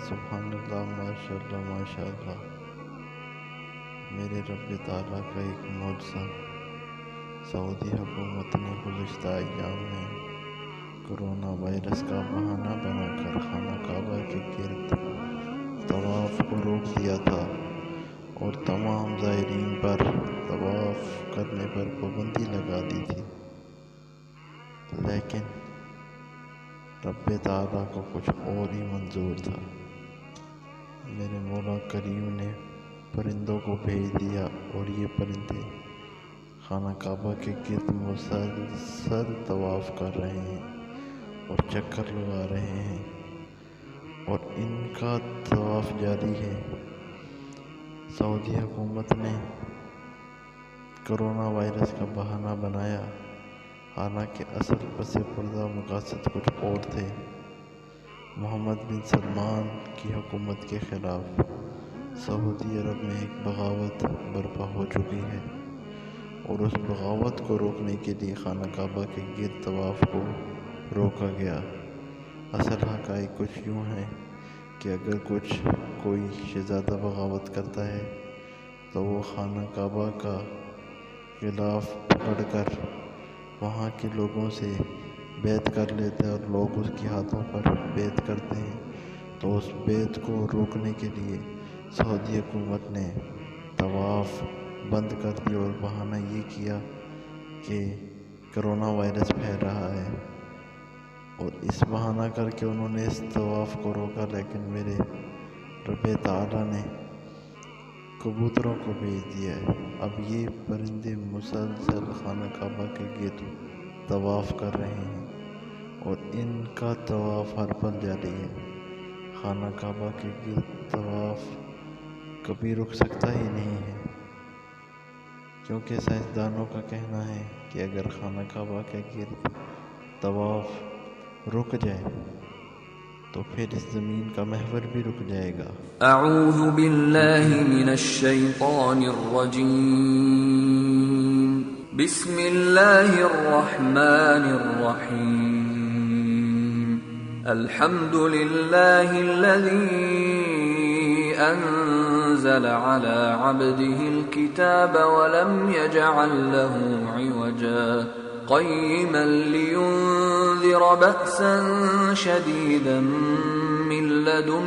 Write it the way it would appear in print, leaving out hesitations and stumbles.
سبحان اللہ، ماشاءاللہ ماشاءاللہ۔ میرے رب تعالیٰ کا ایک معجزہ، سعودی حکومت نے گزشتہ ایام میں کرونا وائرس کا بہانہ بنا کر خانہ کعبہ کے گرد طواف کو روک دیا تھا اور تمام زائرین پر طواف کرنے پر پابندی لگا دی تھی، لیکن رب تعالیٰ کو کچھ اور ہی منظور تھا۔ میرے مولا کریم نے پرندوں کو بھیج دیا اور یہ پرندے خانہ کعبہ کے گرد مسلسل طواف کر رہے ہیں اور چکر لگا رہے ہیں، اور ان کا طواف جاری ہے۔ سعودی حکومت نے کرونا وائرس کا بہانہ بنایا، حالانکہ اصل پس پردہ مقاصد کچھ اور تھے۔ محمد بن سلمان کی حکومت کے خلاف سعودی عرب میں ایک بغاوت برپا ہو چکی ہے، اور اس بغاوت کو روکنے کے لیے خانہ کعبہ کے گرد طواف کو روکا گیا۔ اصل حقائق کچھ یوں ہیں کہ اگر کوئی شہزادہ بغاوت کرتا ہے تو وہ خانہ کعبہ کا غلاف پکڑ کر وہاں کے لوگوں سے بیعت کر لیتے ہیں، اور لوگ اس کے ہاتھوں پر بیعت کرتے ہیں۔ تو اس بیعت کو روکنے کے لیے سعودی حکومت نے طواف بند کر دیا اور بہانہ یہ کیا کہ کرونا وائرس پھیل رہا ہے، اور اس بہانہ کر کے انہوں نے اس طواف کو روکا۔ لیکن میرے رب تعالیٰ نے کبوتروں کو بھیج دیا ہے، اب یہ پرندے مسلسل خانہ کعبہ کے گرد طواف کر رہے ہیں، اور ان کا طواف ہر پل جاری ہے۔ خانہ کعبہ کے گرد طواف کبھی رک سکتا ہی نہیں ہے، کیونکہ سائنسدانوں کا کہنا ہے کہ اگر خانہ کعبہ کے گرد طواف رک جائے تو پھر اس زمین کا محور بھی رک جائے گا۔ اعوذ باللہ من الشیطان الرجیم، بسم اللہ الرحمن الرحیم، الحمد للہ الذی انزل على عبده الكتاب ولم يجعل له عوجا قيما لينذر بأسا شديدا من لدنه